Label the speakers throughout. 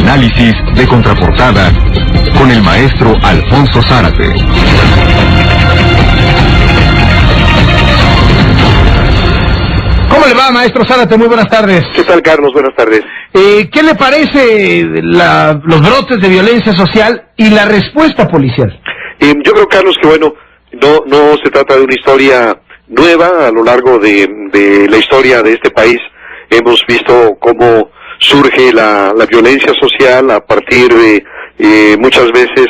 Speaker 1: Análisis de contraportada con el maestro Alfonso Zárate.
Speaker 2: ¿Cómo le va, maestro Zárate? Muy buenas tardes.
Speaker 3: ¿Qué tal, Carlos? Buenas tardes.
Speaker 2: ¿Qué le parece los brotes de violencia social y la respuesta policial?
Speaker 3: Yo creo, Carlos, que bueno, no se trata de una historia nueva. A lo largo de la historia de este país hemos visto cómo surge la violencia social a partir de muchas veces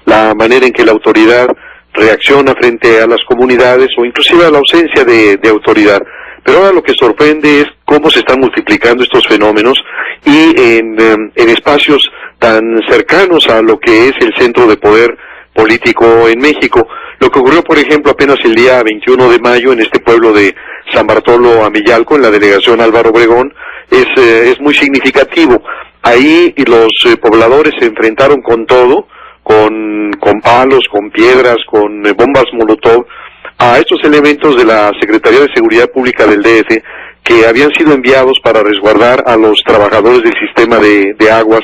Speaker 3: la manera en que la autoridad reacciona frente a las comunidades o inclusive a la ausencia de autoridad. Pero ahora lo que sorprende es cómo se están multiplicando estos fenómenos y en espacios tan cercanos a lo que es el centro de poder político en México. Lo que ocurrió, por ejemplo, apenas el día 21 de mayo en este pueblo de San Bartolo Amillalco, en la delegación Álvaro Obregón, es muy significativo. Ahí los pobladores se enfrentaron con todo, con palos, con piedras, con bombas molotov, a estos elementos de la Secretaría de Seguridad Pública del DF que habían sido enviados para resguardar a los trabajadores del sistema de aguas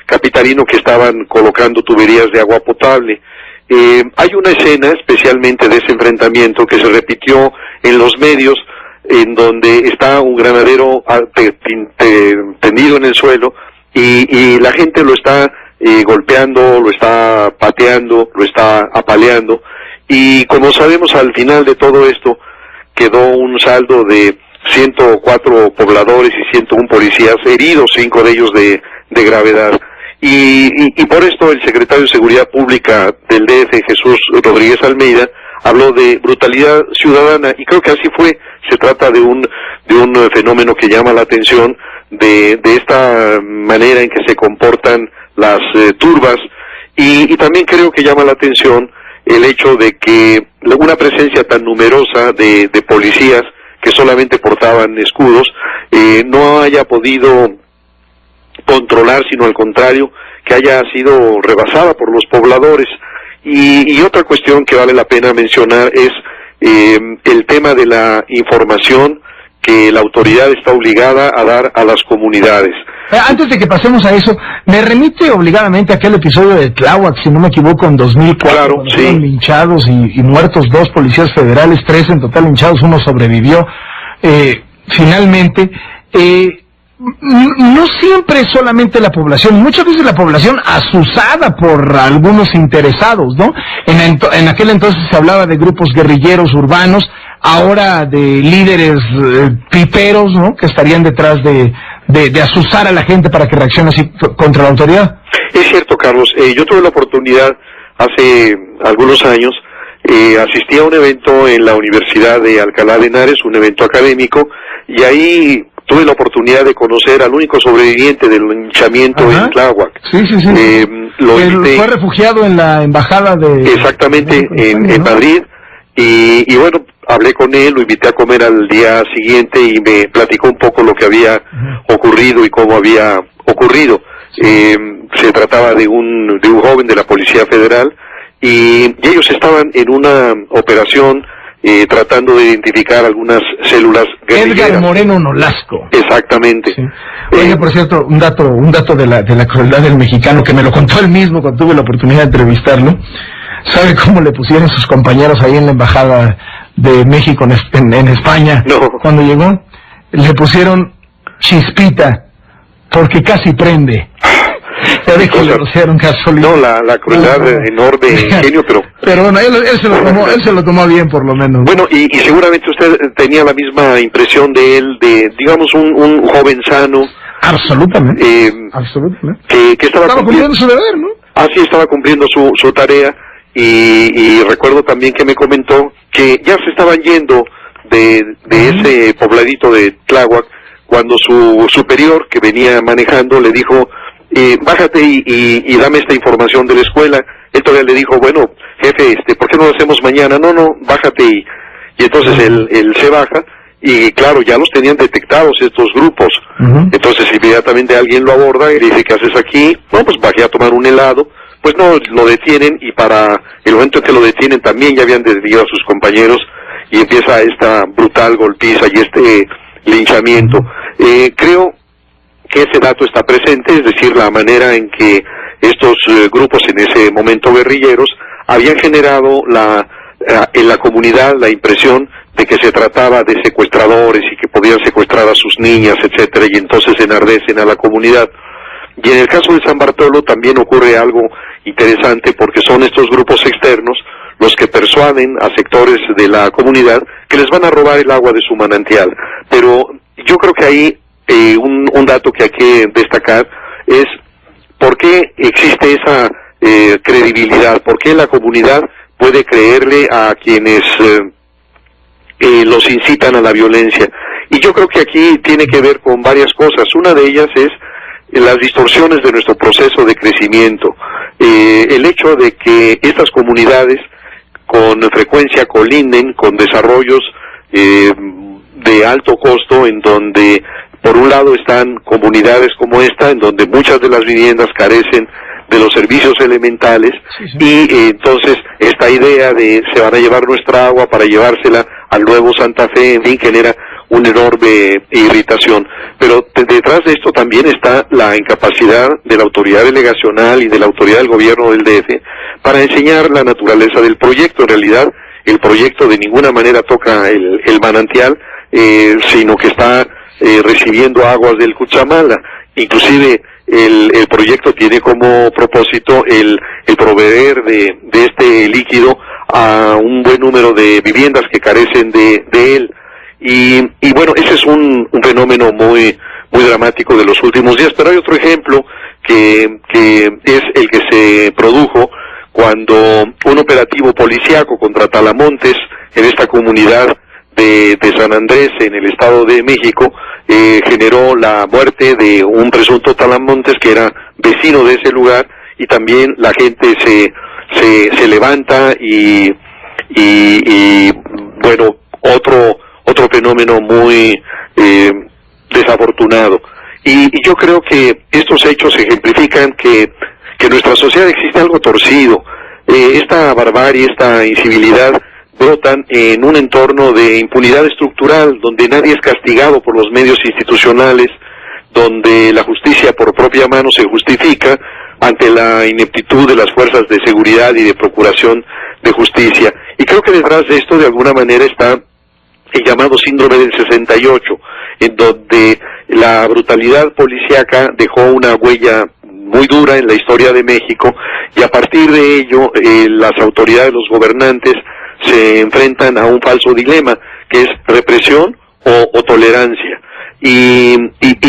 Speaker 3: capitalino que estaban colocando tuberías de agua potable. Hay una escena especialmente de ese enfrentamiento que se repitió en los medios, en donde está un granadero tendido en el suelo y la gente lo está golpeando, lo está pateando, lo está apaleando. Y como sabemos, al final de todo esto quedó un saldo de 104 pobladores y 101 policías heridos, 5 de ellos de gravedad. Y por esto el secretario de Seguridad Pública del DF, Jesús Rodríguez Almeida, habló de brutalidad ciudadana, y creo que así fue. Se trata de un fenómeno que llama la atención de esta manera en que se comportan las turbas, y también creo que llama la atención el hecho de que una presencia tan numerosa de policías que solamente portaban escudos no haya podido controlar, sino al contrario, que haya sido rebasada por los pobladores. Y otra cuestión que vale la pena mencionar es el tema de la información que la autoridad está obligada a dar a las comunidades.
Speaker 2: Antes de que pasemos a eso, me remite obligadamente a aquel episodio de Tláhuac, si no me equivoco, en 2004,
Speaker 3: claro,
Speaker 2: cuando
Speaker 3: sí,
Speaker 2: fueron linchados y muertos 2 policías federales, 3 en total linchados, 1 sobrevivió. Finalmente, no siempre es solamente la población, muchas veces la población asusada por algunos interesados, ¿no? En aquel entonces se hablaba de grupos guerrilleros urbanos, ahora de líderes piperos, ¿no?, que estarían detrás de asusar a la gente para que reaccione así contra la autoridad. Es
Speaker 3: cierto, Carlos. Yo tuve la oportunidad hace algunos años, asistí a un evento en la Universidad de Alcalá de Henares, un evento académico, y ahí tuve la oportunidad de conocer al único sobreviviente del linchamiento en Tláhuac. Sí. Fue refugiado en la embajada de... Exactamente, en Madrid, y bueno, hablé con él, lo invité a comer al día siguiente y me platicó un poco lo que había ocurrido y cómo había ocurrido. Se trataba de un joven de la Policía Federal y ellos estaban en una operación tratando de identificar algunas células guerrilleras. Edgar Moreno Nolasco. Exactamente. Sí. Oye, por cierto, un dato de la crueldad del mexicano, que me lo contó él mismo cuando tuve la oportunidad de entrevistarlo. ¿Sabe cómo le pusieron sus compañeros ahí en la embajada de México en España? No. Cuando llegó, le pusieron Chispita, porque casi prende. Ya de que le rociaron gasolina. No, la crueldad enorme, ingenio, pero... Pero bueno, él se lo tomó bien, por lo menos. Bueno, y seguramente usted tenía la misma impresión de él, digamos, un joven sano. Absolutamente. Absolutamente. Que estaba cumpliendo su deber, ¿no? Así estaba cumpliendo su tarea. Y recuerdo también que me comentó que ya se estaban yendo de ese pobladito de Tláhuac cuando su superior, que venía manejando, le dijo, bájate y dame esta información de la escuela. Él todavía le dijo, bueno, jefe, ¿por qué no lo hacemos mañana? No, bájate. Y entonces él se baja, y claro, ya los tenían detectados estos grupos. Entonces inmediatamente alguien lo aborda y le dice, ¿qué haces aquí? No, pues bajé a tomar un helado. Pues no, lo detienen, y para el momento en que lo detienen también ya habían desviado a sus compañeros, y empieza esta brutal golpiza y este linchamiento. Creo que ese dato está presente, es decir, la manera en que estos grupos en ese momento guerrilleros habían generado en la comunidad la impresión de que se trataba de secuestradores y que podían secuestrar a sus niñas, etcétera, y entonces enardecen a la comunidad. Y en el caso de San Bartolo también ocurre algo interesante, porque son estos grupos externos los que persuaden a sectores de la comunidad que les van a robar el agua de su manantial. Pero yo creo que ahí un dato que hay que destacar es por qué existe esa credibilidad, por qué la comunidad puede creerle a quienes los incitan a la violencia. Y yo creo que aquí tiene que ver con varias cosas. Una de ellas es las distorsiones de nuestro proceso de crecimiento. El hecho de que estas comunidades con frecuencia colinden con desarrollos de alto costo, en donde por un lado están comunidades como esta, en donde muchas de las viviendas carecen de los servicios elementales, y entonces esta idea de se van a llevar nuestra agua para llevársela al nuevo Santa Fe, en fin, genera una enorme irritación. Pero detrás de esto también está la incapacidad de la autoridad delegacional y de la autoridad del gobierno del DF para enseñar la naturaleza del proyecto. En realidad, el proyecto de ninguna manera toca el manantial, sino que está recibiendo aguas del Cuchamala. Inclusive el proyecto tiene como propósito el proveer de este líquido a un buen número de viviendas que carecen de él. Y bueno, ese es un fenómeno muy dramático de los últimos días. Pero hay otro ejemplo que es el que se produjo cuando un operativo policíaco contra talamontes en esta comunidad de San Andrés, en el Estado de México, generó la muerte de un presunto talamontes que era vecino de ese lugar, y también la gente se levanta y bueno, otro fenómeno muy desafortunado. Y yo creo que estos hechos ejemplifican que en nuestra sociedad existe algo torcido. Esta barbarie, esta incivilidad brotan en un entorno de impunidad estructural, donde nadie es castigado por los medios institucionales, donde la justicia por propia mano se justifica ante la ineptitud de las fuerzas de seguridad y de procuración de justicia. Y creo que detrás de esto de alguna manera está el llamado síndrome del 68, en donde la brutalidad policíaca dejó una huella muy dura en la historia de México, y a partir de ello las autoridades, los gobernantes, se enfrentan a un falso dilema, que es represión o tolerancia. Y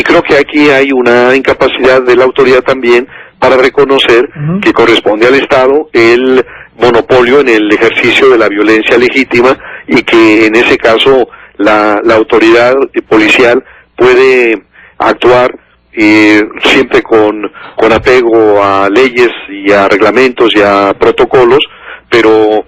Speaker 3: creo que aquí hay una incapacidad de la autoridad también para reconocer que corresponde al Estado el monopolio en el ejercicio de la violencia legítima, y que en ese caso la autoridad policial puede actuar siempre con apego a leyes y a reglamentos y a protocolos, pero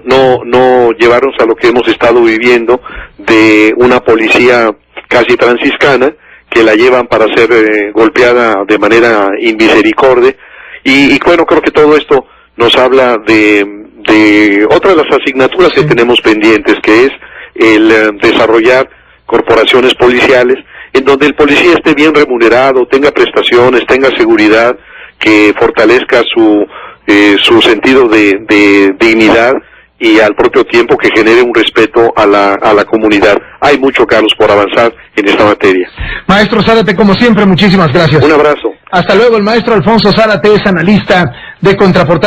Speaker 3: no llevarnos a lo que hemos estado viviendo de una policía casi franciscana, que la llevan para ser golpeada de manera inmisericordia. Y bueno, creo que todo esto nos habla de otra de las asignaturas que tenemos pendientes, que es el desarrollar corporaciones policiales en donde el policía esté bien remunerado, tenga prestaciones, tenga seguridad, que fortalezca su sentido de dignidad, y al propio tiempo que genere un respeto a la comunidad. Hay mucho, Carlos, por avanzar en esta materia.
Speaker 2: Maestro Zárate, como siempre, muchísimas gracias.
Speaker 3: Un abrazo.
Speaker 2: Hasta luego. El maestro Alfonso Zárate es analista de Contraportada.